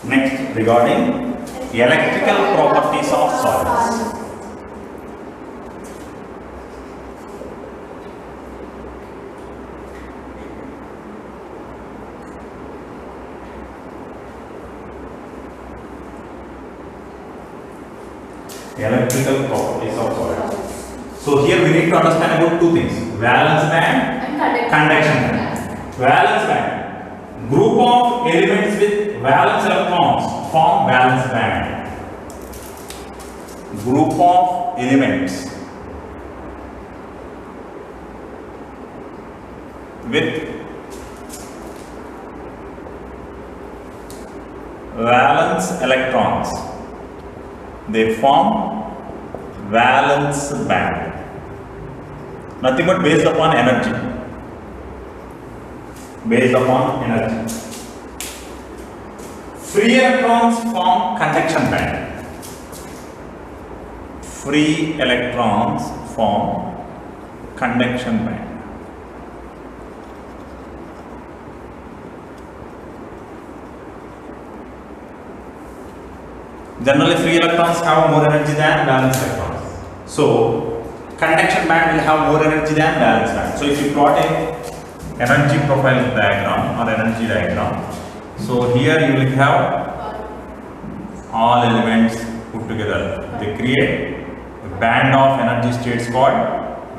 Next, regarding electrical properties of soils. Electrical properties of soils. So here we need to understand about two things: valence band and conduction band. Valence band. Group of elements with valence electrons form valence band. Group of elements with valence electrons, they form valence band. Nothing but based upon energy. Based upon energy. Free electrons form conduction band. Free electrons form conduction band. Generally, free electrons have more energy than valence electrons. So, conduction band will have more energy than valence band. So, if you plot a energy profile diagram or energy diagram, so here you will have all elements put together. They create a band of energy states called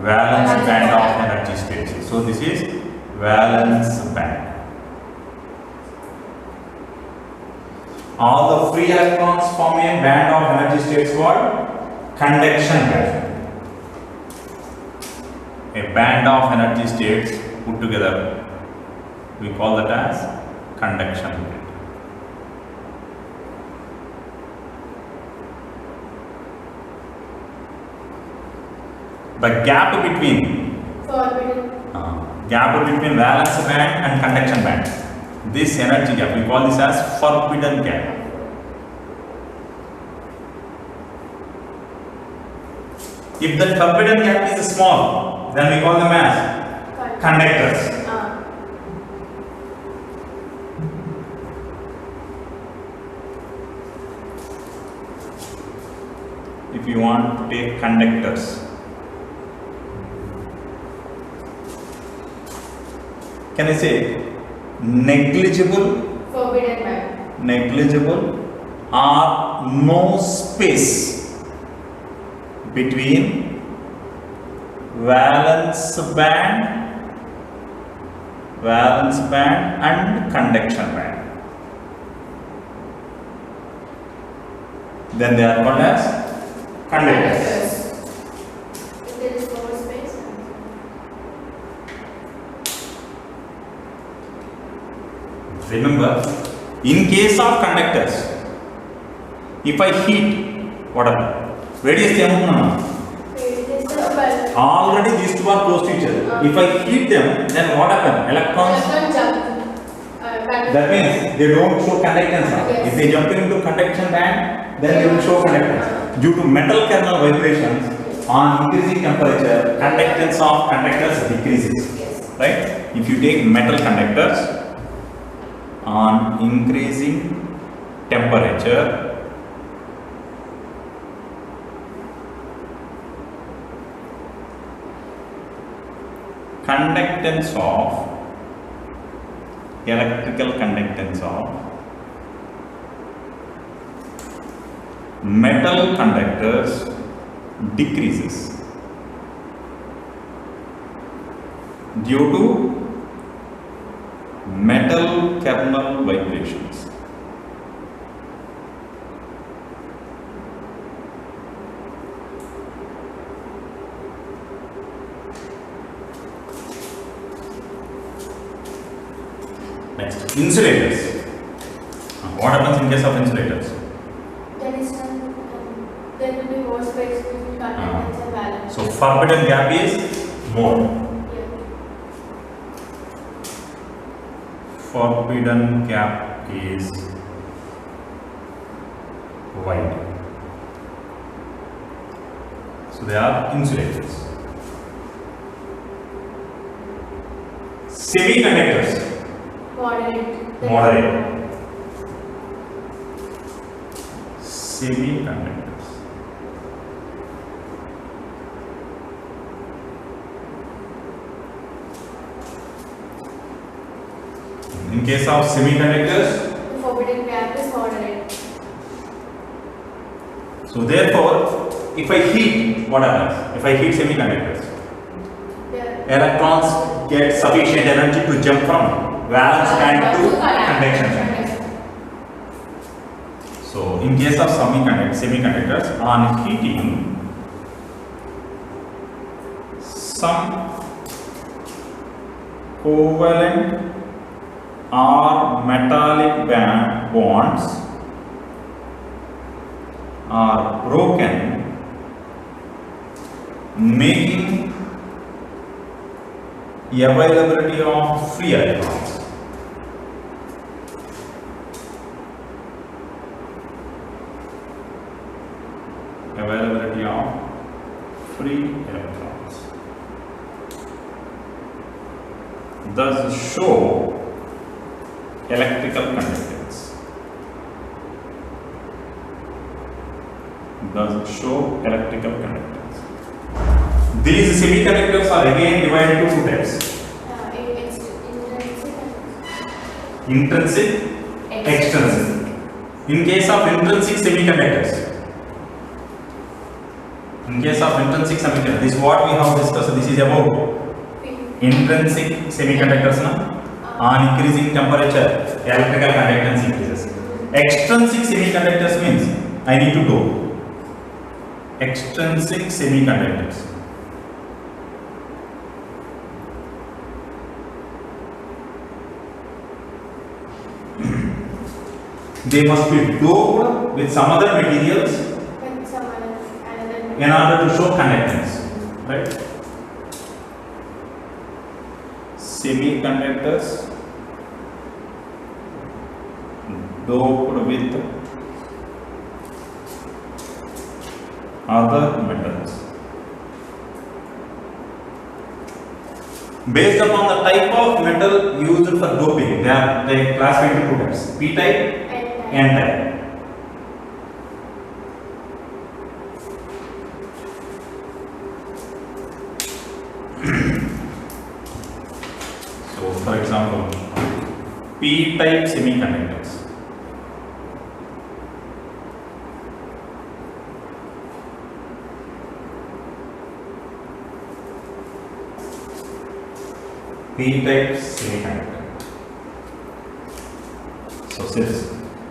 valence band of energy states. So, this is valence band. All the free electrons form a band of energy states called conduction band. A band of energy states put together, we call that as conduction band. The gap between valence band and conduction band, this energy gap, we call this as forbidden gap. If the forbidden gap is small, then we call them as conductors. If you want to take conductors, can I say negligible, forbidden band, negligible or no space between valence band and conduction band, then they are called as conductors. If there is no space. Remember, in case of conductors, if I heat, what happens? Radius already these two are close to each other. If I heat them, then what happens? Electrons jump. That means they don't show conductance. Yes. If they jump into conduction band, then they will show conductance. Due to metal kernel vibrations, on increasing temperature, conductance of conductors decreases. Yes. Right? If you take metal conductors, on increasing temperature, conductance of electrical conductance of metal conductors decreases due to metal kernel vibrations. Next, insulators. What happens in case of insulators? There will be more space between conductance and valence. So forbidden gap is more. Yeah. Forbidden gap is wide. So they are insulators. Semiconductors. Moderate. Moderate. semiconductors. In case of semiconductors, The forbidden gap is moderate. so therefore, if I heat, what happens? If I heat semiconductors, The electrons get sufficient energy to jump from valence band to conduction band. So, in case of semiconductors, on heating, some covalent or metallic bonds are broken, making availability of free electrons. Availability of free electrons. Thus show electrical conductance. Thus show electrical conductance. These semiconductors are again divided into two types: it's intrinsic, extrinsic. In case of intrinsic semiconductors, this is what we have discussed. This is about intrinsic semiconductors. On increasing temperature, electrical conductance increases. Extrinsic semiconductors means I need to do extrinsic semiconductors. They must be doped with some other materials with some another in order to show conductance, right? Semiconductors doped with other metals. Based upon the type of metal used for doping, they are classified into two types: P type, N type. So, for example, P-type semiconductors. P-type semiconductor. So,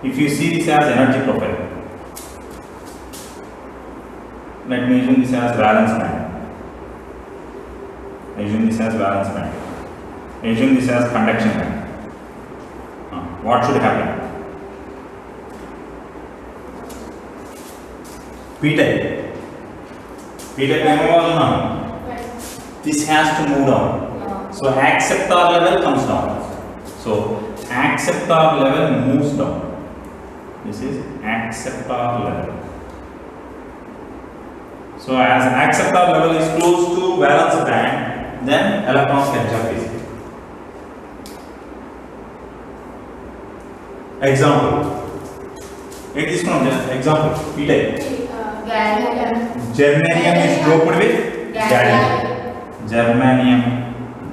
if you see this as energy profile, let me assume this as valence band. Assume this as valence band. Assume this as conduction band. What should happen? P-type. P-type this has to move down. So acceptor level comes down. So acceptor level moves down. This is acceptor level. So as acceptor level is close to valence band, then electrons can jump easily. Example. Take this one. Example. P-type. Germanium is doped with gallium. Germanium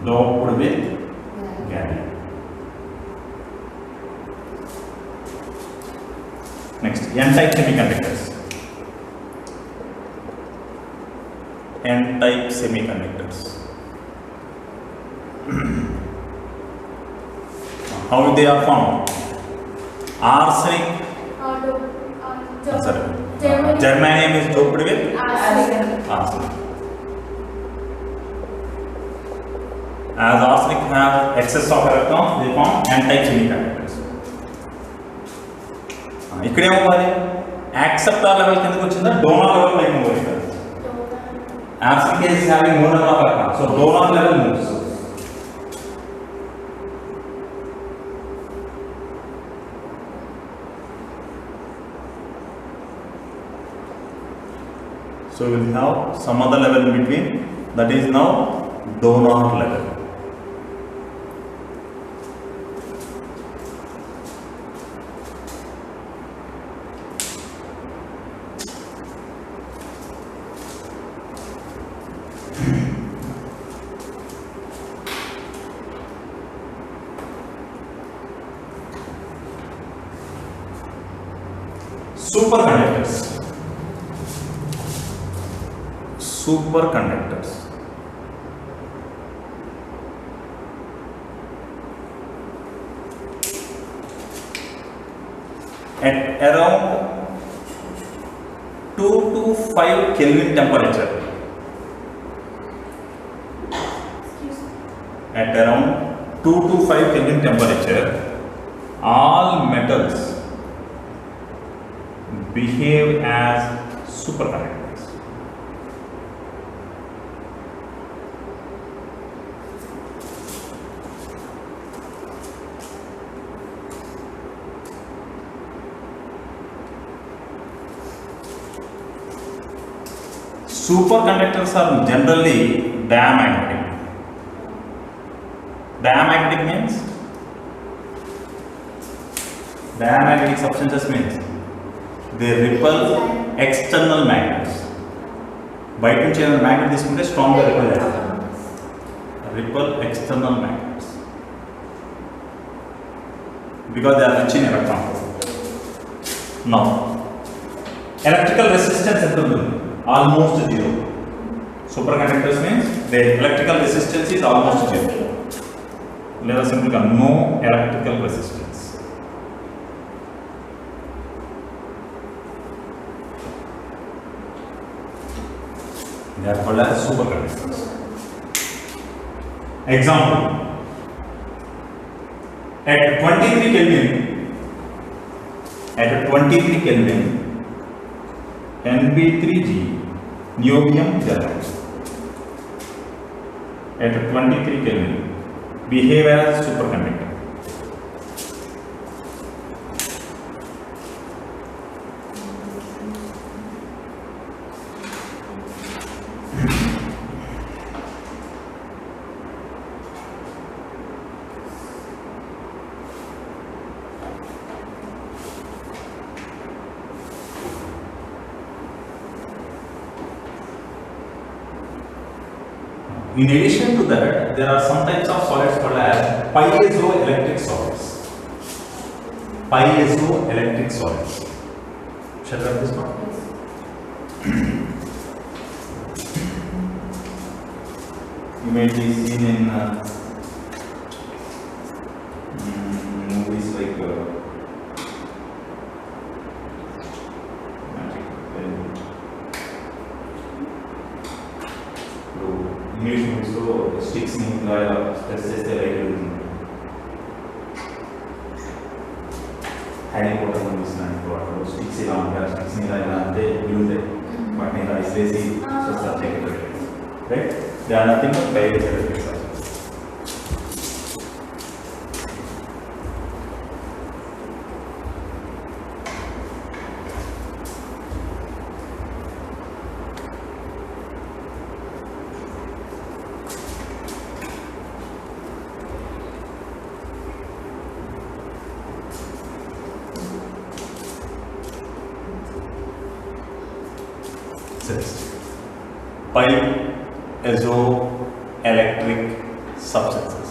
doped with gallium. Next, N-type semiconductors. N-type semiconductors. How they are formed? Arsenic. Sorry. Germanium is doped with arsenic. As arsenic have excess of electrons, they form N-type semiconductors. ఇక్కడ ఏమవ్వాలి? Acceptor level కిందకి వచ్చిందా donor level పైకి move అవుతుంది. Arsenic is having more number of electrons, so donor level moves. So we will have some other level in between, that is now donor level. Superconductors. Superconductors. At around 2 to 5 Kelvin temperature. At around 2 to 5 Kelvin temperature, all metals behave as superconductors. Superconductors are generally diamagnetic. Diamagnetic means diamagnetic substances means they repel external magnets. బయట నుంచి ఏమైనా magnet తీసుకుంటే స్ట్రాంగ్గా repel చేస్తారు. Repel external magnets because they are rich in electron. Now, electrical resistance ఎంత ఉంటుంది? Almost zero. Superconductors means their electrical resistance is almost zero. లేదా simple గా no electrical resistance. They are called as superconductors. Example: at 23 Kelvin, Nb3g niobium generate. At 23 Kelvin, behave as superconductor. In addition to that, there are some types of solids called as piezoelectric solids. Piezoelectric solids. Shall I write this one? You may be seen in movies like English movies lo sticks ni ఇలా press చేస్తే light వెలుగుతుంది. Harry Potter movies లాంటి వాటిలో sticks ఇలా ఉంటాయి, sticks ని ఇలా అంటే వెలుగుతాయి, వాటిని ఇలా ఇసిరేసి right. They are nothing but piezoelectric solids. Piezoelectric substances.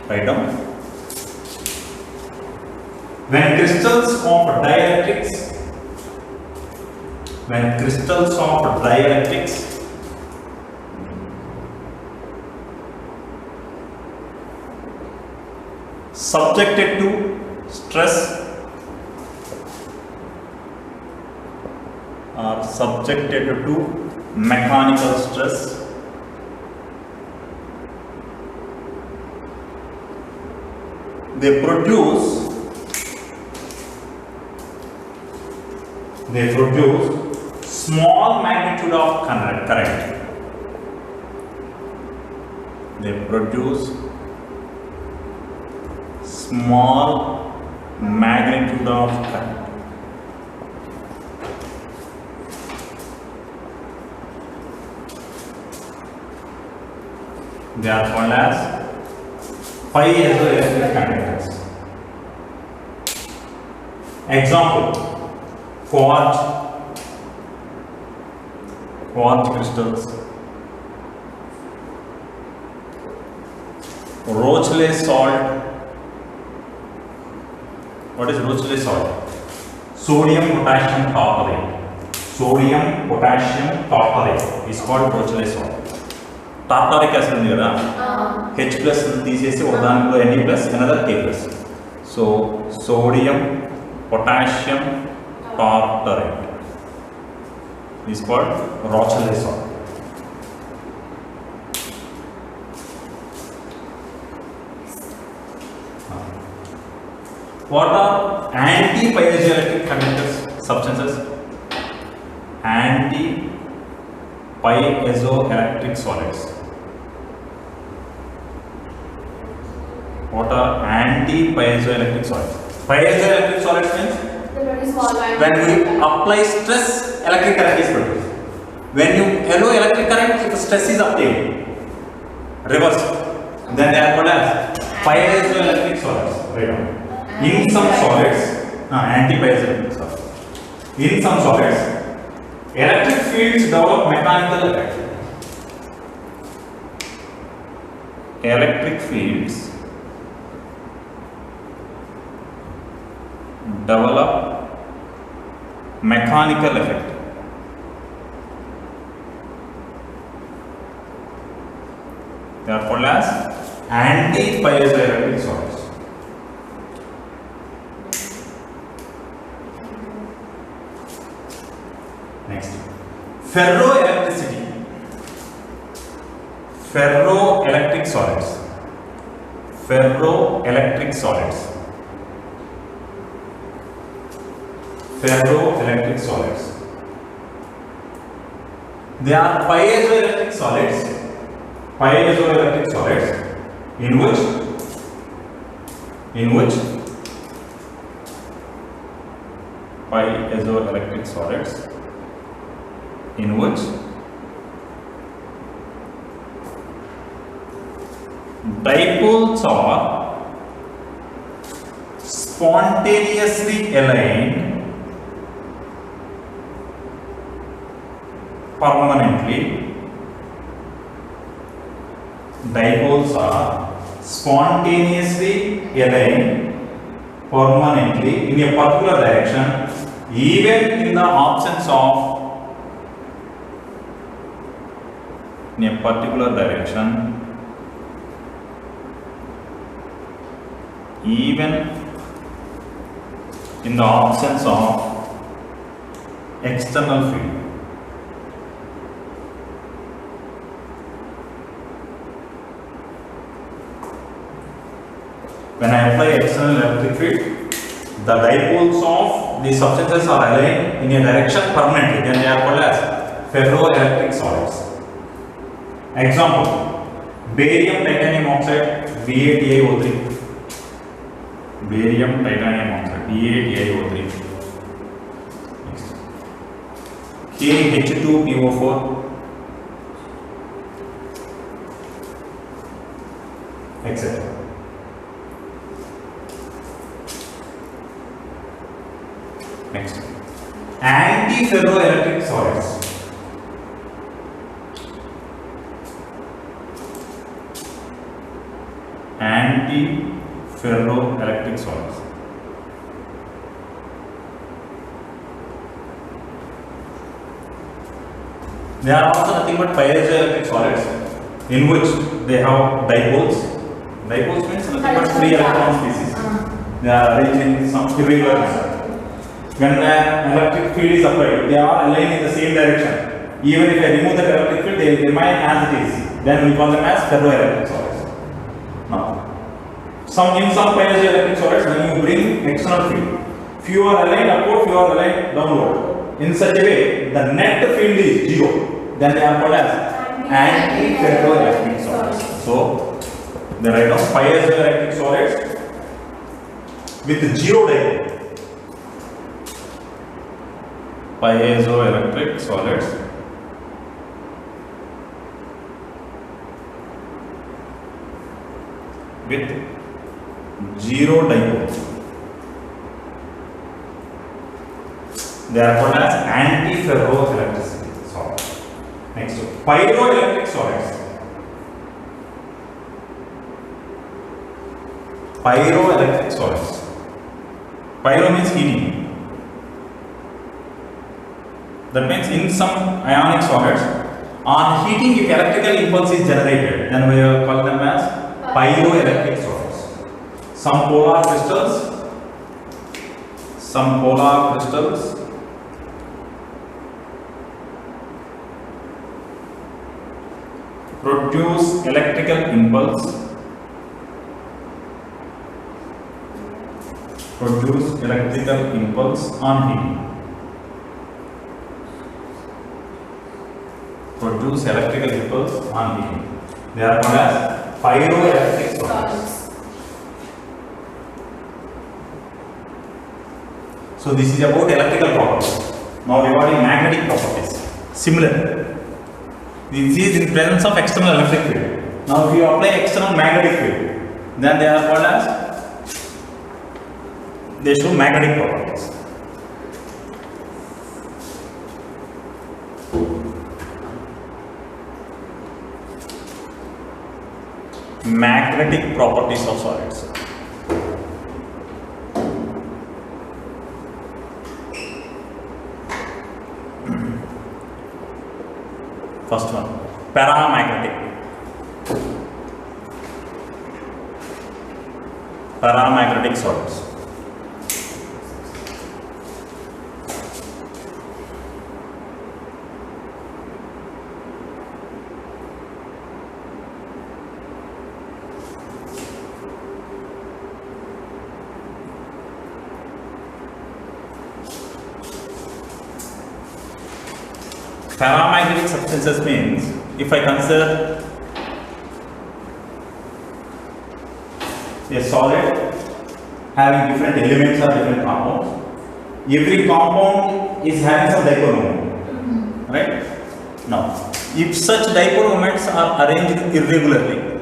Write down. When crystals of dielectrics subjected to stress are subjected to mechanical stress, they produce small magnitude of current. They produce small magnitude of current. They are called as piezoelectric conductors. Example: quartz crystals, Rochelle salt. What is Rochelle salt? Sodium potassium tartrate. Sodium potassium tartrate is called Rochelle salt. Tartaric acid ఉంది కదా, H plus తీసేసి ఒక దానిలో Na plus another K plus. So sodium potassium tartrate is called Rochelle salt. What are anti-piezoelectric conductors substances? Anti-piezoelectric solids. What are anti-piezoelectric solids? Piezoelectric solids means They produce small when we apply stress, electric current is produced. When you allow electric current, if stress is obtained, reverse, then they are called as piezoelectric solids. Right on. In some solids, anti-piezoelectric solids. In some solids, electric fields develop mechanical effect. Electric fields develop mechanical effect. They are called as anti-piezoelectric solids. Next, ferroelectricity. Ferroelectric solids. Ferroelectric solids. Ferroelectric solids. They are piezoelectric solids. Piezoelectric solids in which piezoelectric solids in which dipoles are spontaneously aligned permanently. Dipoles are spontaneously aligned permanently in a particular direction, even in the absence of in a particular direction, even in the absence of external field. When I apply external electric field, the dipoles of the substances are aligned in a direction permanently, then they are called as ferroelectric solids. Example, barium titanium oxide BaTiO3. Barium titanium oxide BaTiO3. Next, KH2PO4. etc. Next, anti-ferroelectric solids. Anti-ferroelectric solids. They are also nothing but piezoelectric solids in which they have dipoles. Dipoles means nothing but free electron species. They are arranged in some irregular manner. When an electric field is applied, they are aligned in the same direction. Even if I remove the electric field, they will remain as it is. Then we call them as ferroelectric solids. Now, in some piezoelectric solids, when you bring external field, few are aligned upward, few are aligned downward. In such a way, the net field is zero. Then they are called as anti-ferroelectric solids. So, the right of piezoelectric solids with zero dipole. Piezoelectric solids with zero dipole. They are called as anti-ferroelectric solids. Next, pyroelectric solids. pyroelectric solids. Pyro means heating. That means in some ionic solids, on heating, if electrical impulse is generated, then we call them as pyroelectric solids. Some polar crystals produce electrical impulse on heating. They are called as pyroelectric solids. So this is about electrical properties. Now regarding magnetic properties, similar. This is in presence of external electric field. Now if you apply external magnetic field, then they are called as, they show magnetic properties. Magnetic properties of solids. First one, paramagnetic. Paramagnetic solids. Paramagnetic substances means, if I consider a solid having different elements or different compounds, every compound is having some dipole moment, right? Now, if such dipole moments are arranged irregularly,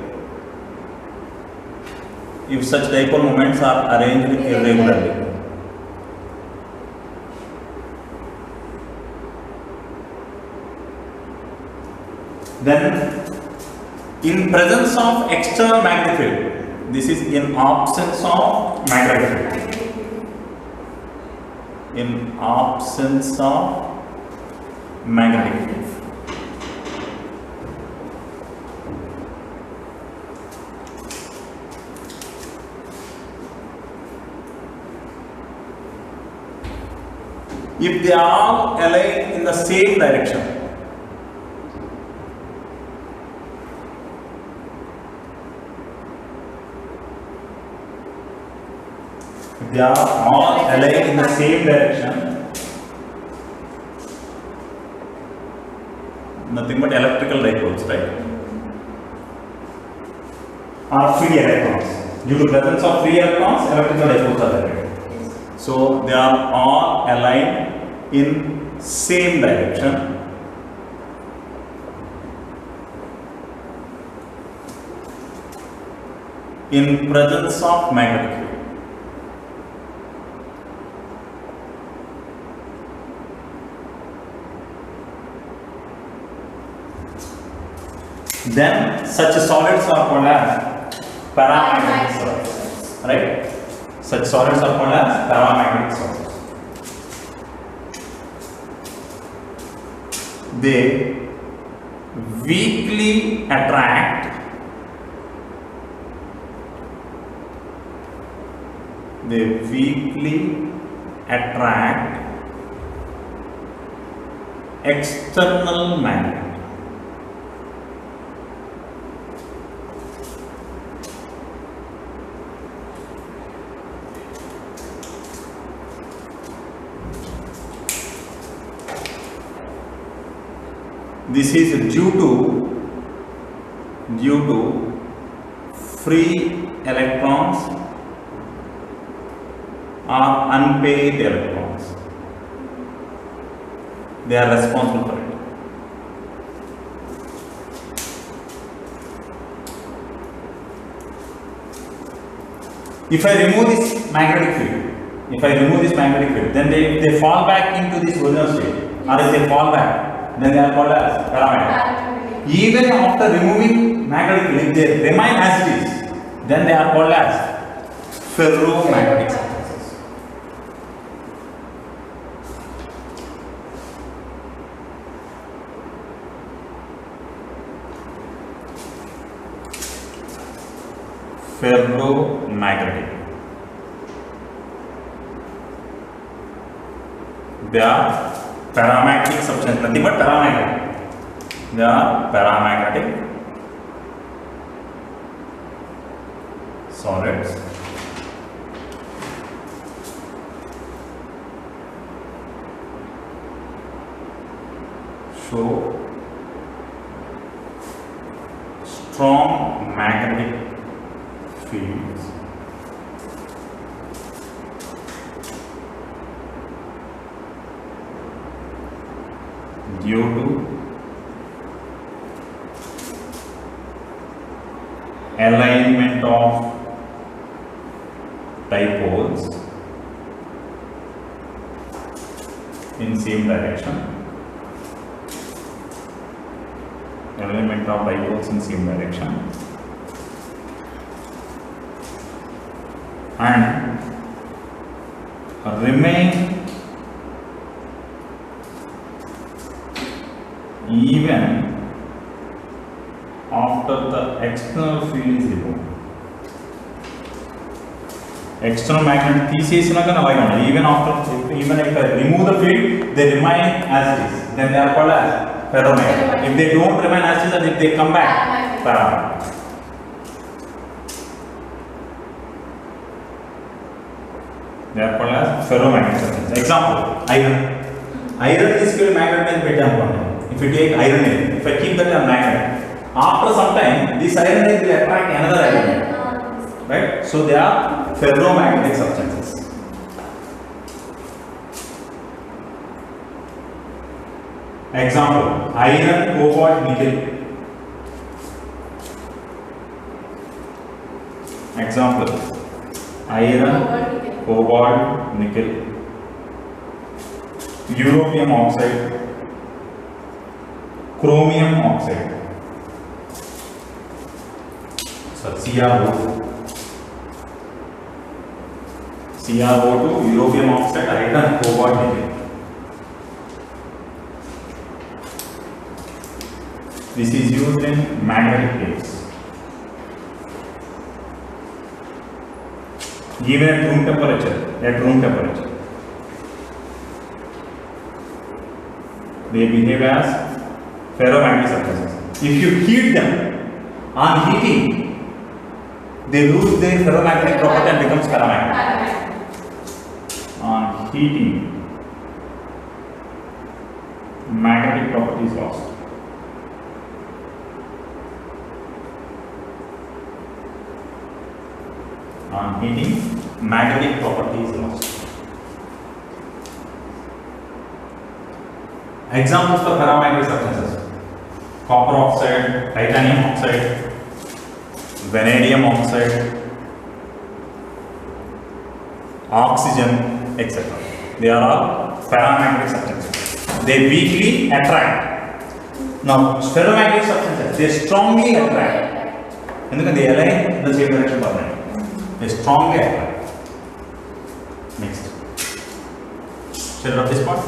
then in presence of external magnetic field, this is in absence of magnetic field. In absence of magnetic field. If they are all aligned in the same direction, they are all aligned in the same direction, nothing but electrical dipoles, right? Or free electrons. Due to presence of free electrons, electrical dipoles are there. So they are all aligned in same direction. In presence of magnetic field. Then such solids are called as paramagnetic solids, right? Such solids are called as paramagnetic solids. They weakly attract external magnet. This is due to free electrons or unpaired electrons. They are responsible for it. If I remove this magnetic field, then they fall back into this original state, or if they fall back, then they are called as paramagnetic. Even after removing magnetic field, if they remain as it is, then they are called as ferromagnetic substances. Ferromagnetic. They are paramagnetic substances, nothing but paramagnetic. They are paramagnetic solids. Show strong magnetic fields due to alignment of dipoles in same direction. Alignment of dipoles in same direction. And remain even after the external field is removed. External magnet తీసేసినా కానీ అలాగే ఉన్నాయి. Even if I remove the field, they remain as it is. Then they are called as ferromagnetic. If they don't remain as it is, and if they come back, paramagnetic. They are called as ferromagnetic substances. Example: iron. Iron is called magnet with if you take iron, if I keep that a magnet, after some time, this iron will attract another iron, right? So they are ferromagnetic substances. Example: iron, cobalt, nickel. Example: iron, cobalt, nickel. Europium oxide, chromium oxide. So CrO2, europium oxide, iron, cobalt, nickel. This is used in magnetic caves. Even at room temperature, they behave as ferromagnetic substances. If you heat them, on heating, they lose their ferromagnetic property and becomes paramagnetic. On heating, magnetic property is lost. On heating, magnetic property is lost. Examples for paramagnetic substances: copper oxide, titanium oxide, vanadium oxide, oxygen, etc. They are all paramagnetic substances. They weakly attract. Now, ferromagnetic substances, they strongly attract. And they align in the same direction. They strongly attract. Next. Shall I drop this part?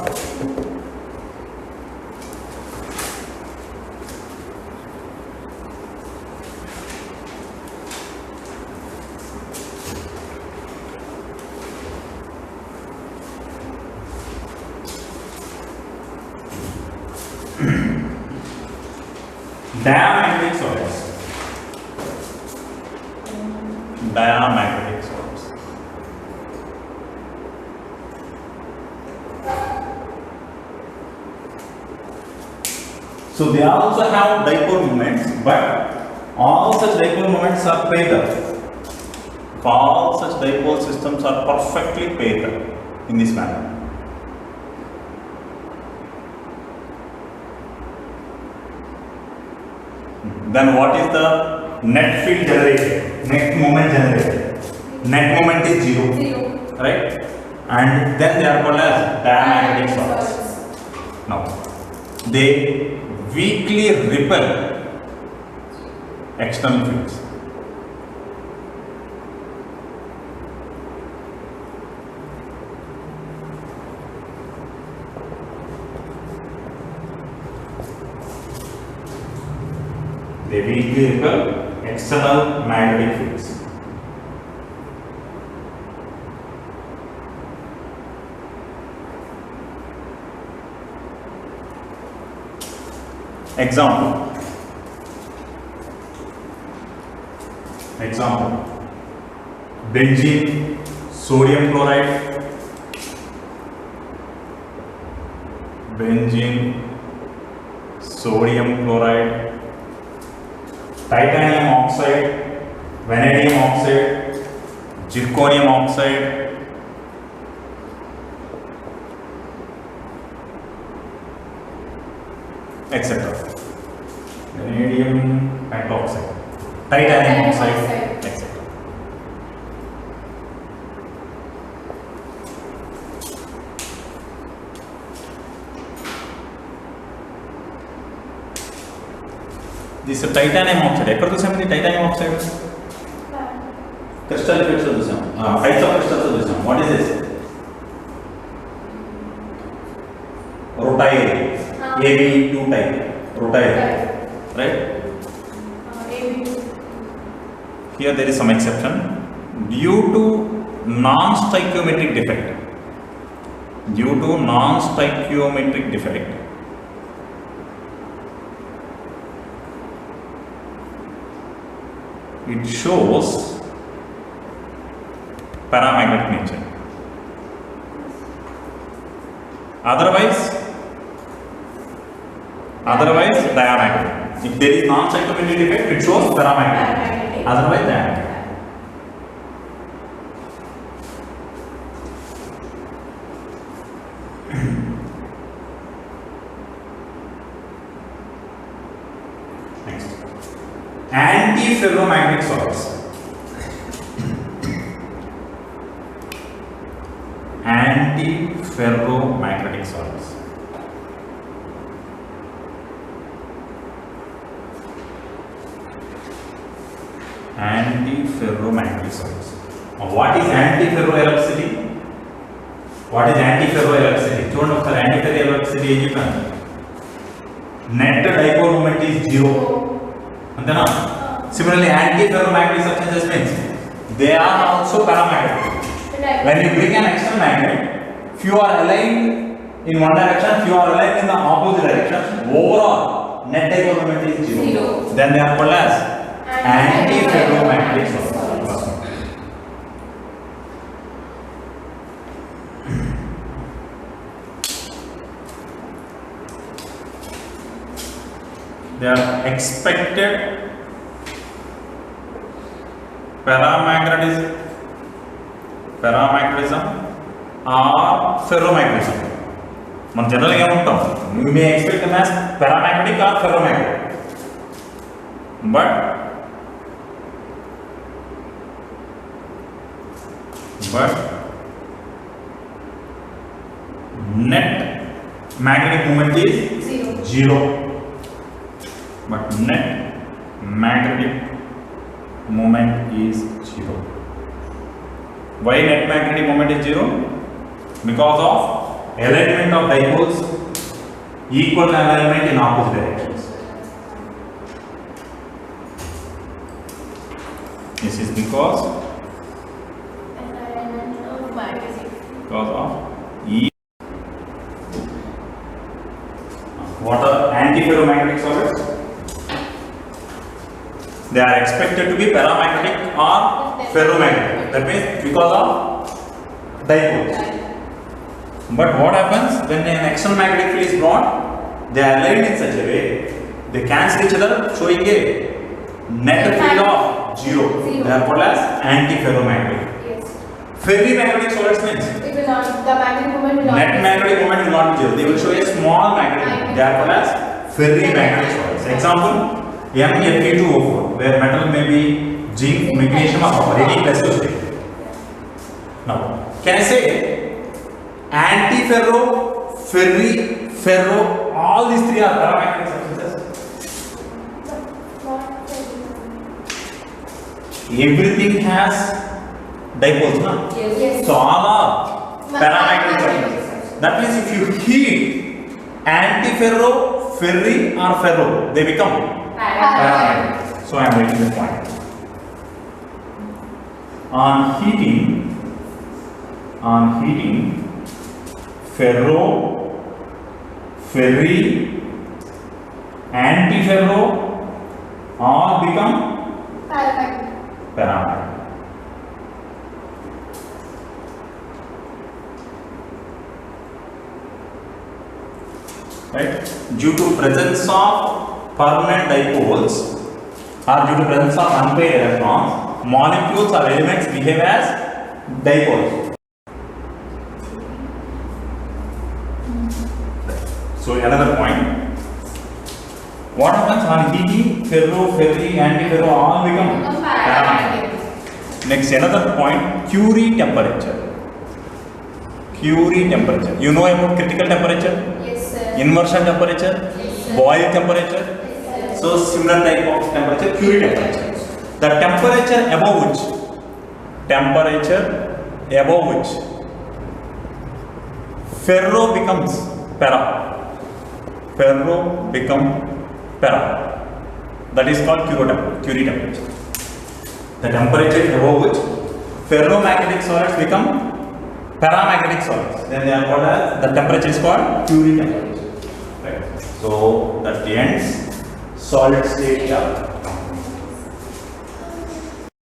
Diamagnetic solids. Diamagnetic solids. So they also have dipole moments, but all such dipole moments are paired up. All such dipole systems are perfectly paired up in this manner. Then what is the net field generated? Net moment generated. Net moment is zero. Right? And then they are called as diamagnetic solids. Now, they weakly repel external fields. empirical external magnetic fields. Example. Benzene, sodium chloride. Benzene, sodium chloride. Titanium oxide, vanadium oxide, zirconium oxide, etc. Vanadium pentoxide, titanium oxide, etc. This is titanium oxide. ఎక్కడ చూసాము ఇది titanium oxide? Crystal effects లో చూసాం. Types of crystals లో చూసాం. What is this? Rutile. AB2 type. Rutile. Right? Here there is some exception. Due to non-stoichiometric defect. It shows paramagnetic nature. Otherwise diamagnetic. If there is non-stoichiometric defect, it shows paramagnetic. Otherwise diamagnetic. Next. Anti-ferromagnetic solids. Anti-ferromagnetic solids. Anti-ferromagnetic solids. What is anti-ferroelectricity? చూడండి ఒకసారి anti-ferroelectricity ఏం చెప్పాను? Net dipole moment is 0. అంతేనా? Similarly, anti-ferromagnetic substances means they are also paramagnetic. When you bring an external magnet, few are aligned in one direction, few are aligned in the opposite direction. Overall, net dipole moment is 0. Then they are called as anti-ferromagnetic solids. They are expected paramagnetism or ferromagnetism. మనం general గా ఉంటాం, we may expect them as paramagnetic or ferromagnetic, but net magnetic moment is 0. But net magnetic moment is 0. Why net magnetic moment is 0? Because of alignment of dipoles, equal alignment in opposite directions. This is because of what are anti-ferromagnetic solids? They are expected to be paramagnetic or ferromagnetic. That means because of dipoles. But what happens when an external magnetic field is brought? They are aligned in such a way they cancel each other, showing a net field of 0. They are called as anti-ferromagnetic. Ferrimagnetic solids means the magnetic moment will net magnetic moment will not be 0. They will show a small magnetic moment. They are called as ferrimagnetic solids. Example, MnFe2O4, where metal may be zinc, magnesium or copper, Ag plus to stay. Now, can I say anti-ferro, ferro, all these three are paramagnetic substances? Everything has dipoles, no? Yes. So all are paramagnetic substances. That means if you heat anti-ferro, ferri or ferro, they become paramagnetic. So I am writing the point. On heating, ferro, ferri, antiferro all become paramagnetic. Right? Due to presence of permanent dipoles or due to presence of unpaired electrons, molecules or elements behave as dipoles. So another point. What happens on heating? Ferro, ferri, antiferro all become paramagnetic. Next, another point, Curie temperature. Curie temperature. You know about critical temperature? Yes, sir. Inversion temperature? Yes, sir. Boil temperature? Yes, sir. So similar type of temperature, Curie temperature. The temperature above which ferro becomes para. Ferro become para. That is called Curie temperature. The temperature above which ferromagnetic solids become paramagnetic solids. Then they are called as, the temperature is called Curie temperature. Right. So that ends solid state chapter.